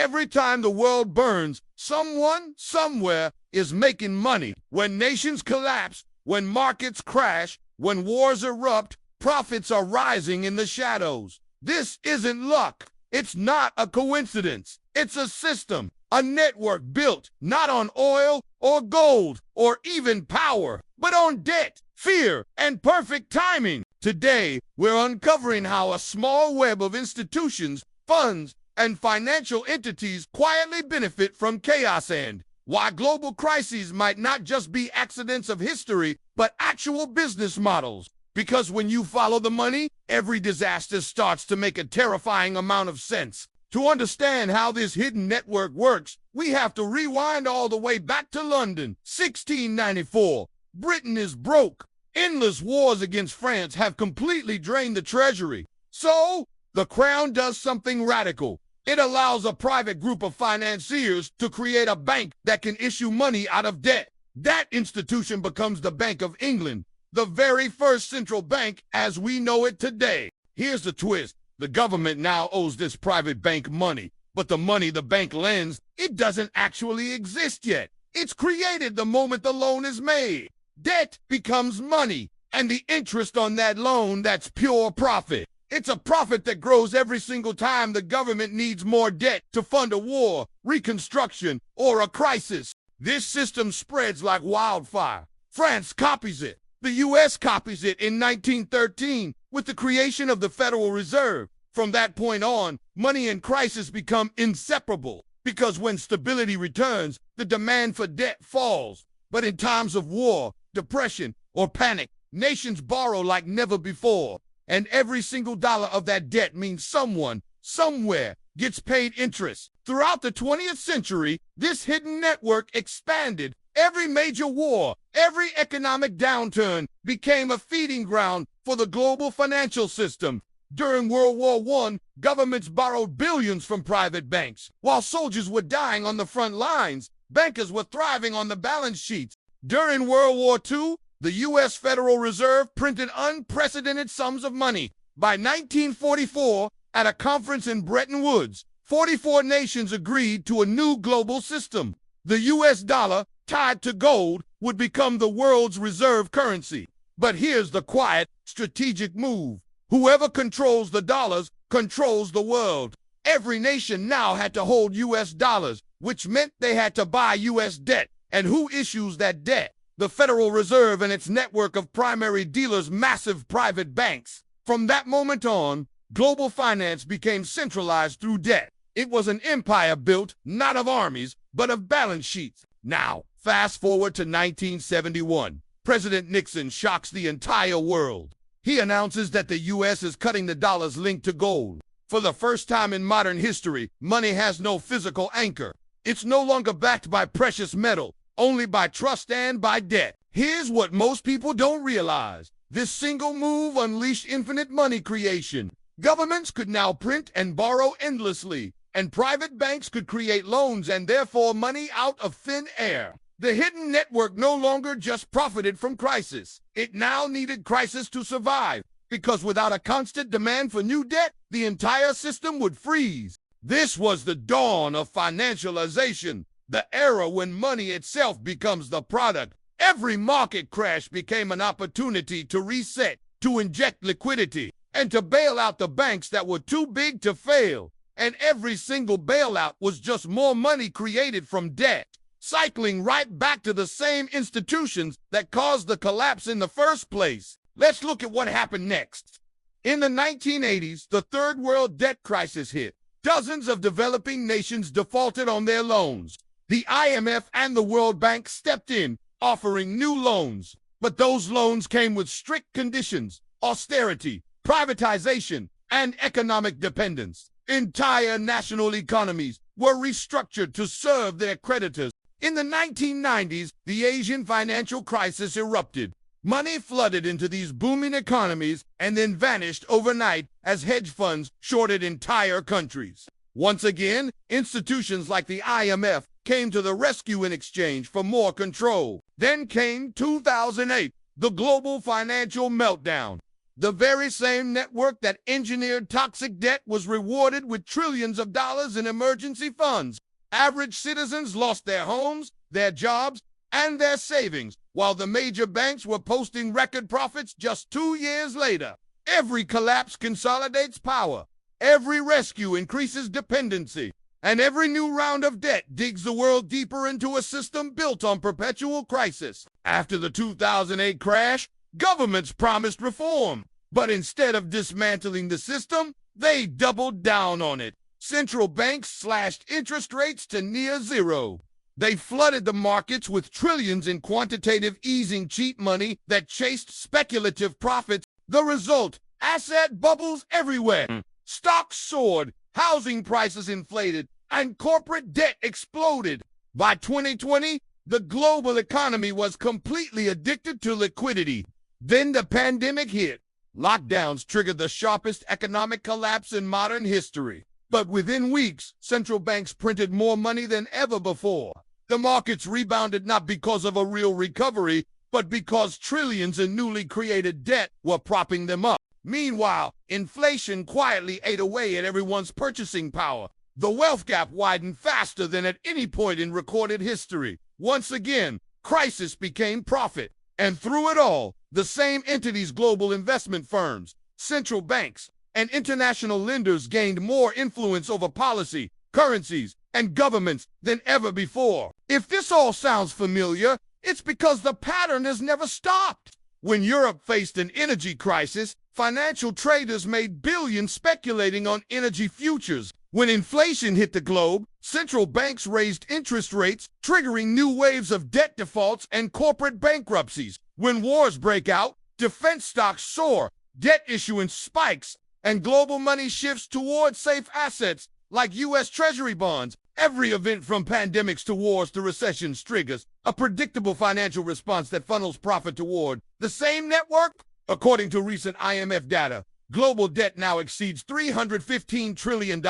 Every time the world burns, someone, somewhere is making money. When nations collapse, when markets crash, when wars erupt, profits are rising in the shadows. This isn't luck. It's not a coincidence. It's a system, a network built not on oil or gold or even power, but on debt, fear, and perfect timing. Today, we're uncovering how a small web of institutions, funds, and financial entities quietly benefit from chaos, and why global crises might not just be accidents of history, but actual business models. Because when you follow the money, every disaster starts to make a terrifying amount of sense. To understand how this hidden network works, we have to rewind all the way back to London, 1694. Britain is broke. Endless wars against France have completely drained the treasury. So, the Crown does something radical. It allows a private group of financiers to create a bank that can issue money out of debt. That institution becomes the Bank of England, the very first central bank as we know it today. Here's the twist. The government now owes this private bank money, but the money the bank lends, it doesn't actually exist yet. It's created the moment the loan is made. Debt becomes money, and the interest on that loan, that's pure profit. It's a profit that grows every single time the government needs more debt to fund a war, reconstruction, or a crisis. This system spreads like wildfire. France copies it. The U.S. copies it in 1913 with the creation of the Federal Reserve. From that point on, money and crisis become inseparable because when stability returns, the demand for debt falls. But in times of war, depression, or panic, nations borrow like never before. And every single dollar of that debt means someone, somewhere, gets paid interest. Throughout the 20th century, this hidden network expanded. Every major war, every economic downturn became a feeding ground for the global financial system. During World War I, governments borrowed billions from private banks. While soldiers were dying on the front lines, bankers were thriving on the balance sheets. During World War II, the U.S. Federal Reserve printed unprecedented sums of money. By 1944, at a conference in Bretton Woods, 44 nations agreed to a new global system. The U.S. dollar, tied to gold, would become the world's reserve currency. But here's the quiet, strategic move. Whoever controls the dollars controls the world. Every nation now had to hold U.S. dollars, which meant they had to buy U.S. debt. And who issues that debt? The Federal Reserve and its network of primary dealers, massive private banks. From that moment on, global finance became centralized through debt. It was an empire built, not of armies, but of balance sheets. Now, fast forward to 1971. President Nixon shocks the entire world. He announces that the U.S. is cutting the dollars linked to gold. For the first time in modern history, money has no physical anchor. It's no longer backed by precious metal, only by trust and by debt. Here's what most people don't realize. This single move unleashed infinite money creation. Governments could now print and borrow endlessly, and private banks could create loans and therefore money out of thin air. The hidden network no longer just profited from crisis. It now needed crisis to survive, because without a constant demand for new debt, the entire system would freeze. This was the dawn of financialization, the era when money itself becomes the product. Every market crash became an opportunity to reset, to inject liquidity, and to bail out the banks that were too big to fail. And every single bailout was just more money created from debt, cycling right back to the same institutions that caused the collapse in the first place. Let's look at what happened next. In the 1980s, the third world debt crisis hit. Dozens of developing nations defaulted on their loans. The IMF and the World Bank stepped in, offering new loans. But those loans came with strict conditions: austerity, privatization, and economic dependence. Entire national economies were restructured to serve their creditors. In the 1990s, the Asian financial crisis erupted. Money flooded into these booming economies and then vanished overnight as hedge funds shorted entire countries. Once again, institutions like the IMF came to the rescue in exchange for more control. Then came 2008, the global financial meltdown. The very same network that engineered toxic debt was rewarded with trillions of dollars in emergency funds. Average citizens lost their homes, their jobs, and their savings, while the major banks were posting record profits just 2 years later. Every collapse consolidates power. Every rescue increases dependency. And every new round of debt digs the world deeper into a system built on perpetual crisis. After the 2008 crash, governments promised reform. But instead of dismantling the system, they doubled down on it. Central banks slashed interest rates to near zero. They flooded the markets with trillions in quantitative easing cheap money that chased speculative profits. The result, asset bubbles everywhere. Stocks soared, housing prices inflated, and corporate debt exploded. By 2020, the global economy was completely addicted to liquidity. Then the pandemic hit. Lockdowns triggered the sharpest economic collapse in modern history. But within weeks, central banks printed more money than ever before. The markets rebounded not because of a real recovery, but because trillions in newly created debt were propping them up. Meanwhile, inflation quietly ate away at everyone's purchasing power. The wealth gap widened faster than at any point in recorded history. Once again, crisis became profit. And through it all, the same entities, global investment firms, central banks, and international lenders gained more influence over policy, currencies, and governments than ever before. If this all sounds familiar, it's because the pattern has never stopped. When Europe faced an energy crisis, financial traders made billions speculating on energy futures. When inflation hit the globe, central banks raised interest rates, triggering new waves of debt defaults and corporate bankruptcies. When wars break out, defense stocks soar, debt issuance spikes, and global money shifts towards safe assets like U.S. Treasury bonds. Every event from pandemics to wars to recessions triggers a predictable financial response that funnels profit toward the same network. According to recent IMF data, global debt now exceeds $315 trillion.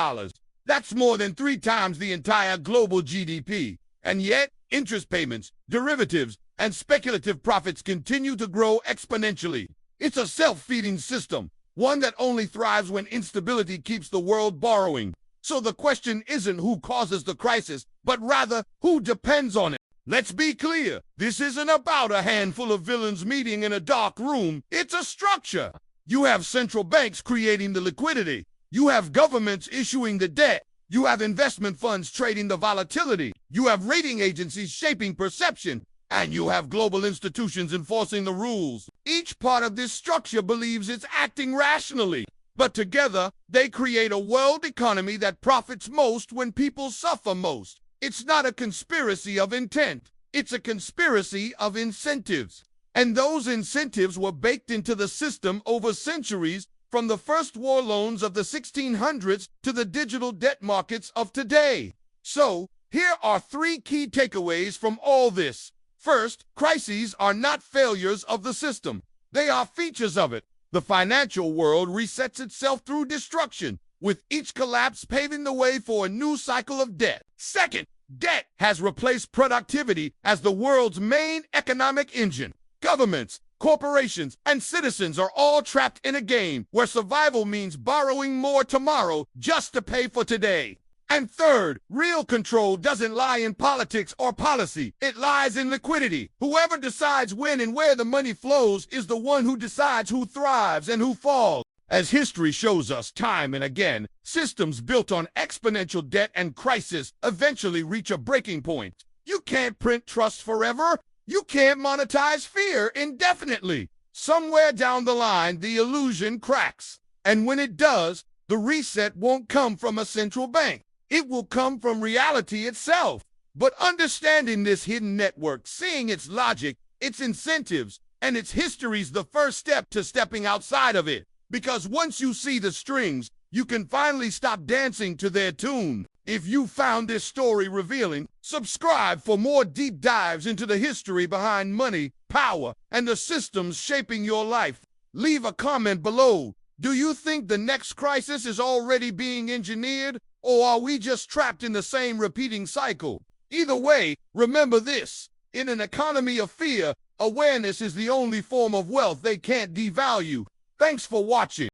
That's more than 3 times the entire global GDP. And yet, interest payments, derivatives, and speculative profits continue to grow exponentially. It's a self-feeding system, one that only thrives when instability keeps the world borrowing. So the question isn't who causes the crisis, but rather who depends on it. Let's be clear, this isn't about a handful of villains meeting in a dark room. It's a structure. You have central banks creating the liquidity. You have governments issuing the debt. You have investment funds trading the volatility. You have rating agencies shaping perception. And you have global institutions enforcing the rules. Each part of this structure believes it's acting rationally. But together, they create a world economy that profits most when people suffer most. It's not a conspiracy of intent. It's a conspiracy of incentives. And those incentives were baked into the system over centuries, from the first war loans of the 1600s to the digital debt markets of today. So, here are 3 key takeaways from all this. First, crises are not failures of the system. They are features of it. The financial world resets itself through destruction, with each collapse paving the way for a new cycle of debt. Second, debt has replaced productivity as the world's main economic engine. Governments, corporations, and citizens are all trapped in a game where survival means borrowing more tomorrow just to pay for today. And third, real control doesn't lie in politics or policy. It lies in liquidity. Whoever decides when and where the money flows is the one who decides who thrives and who falls. As history shows us time and again, systems built on exponential debt and crisis eventually reach a breaking point. You can't print trust forever. You can't monetize fear indefinitely. Somewhere down the line, the illusion cracks. And when it does, the reset won't come from a central bank. It will come from reality itself. But understanding this hidden network, seeing its logic, its incentives, and its history's the first step to stepping outside of it. Because once you see the strings, you can finally stop dancing to their tune. If you found this story revealing, subscribe for more deep dives into the history behind money, power, and the systems shaping your life. Leave a comment below. Do you think the next crisis is already being engineered, or are we just trapped in the same repeating cycle? Either way, remember this. In an economy of fear, awareness is the only form of wealth they can't devalue. Thanks for watching.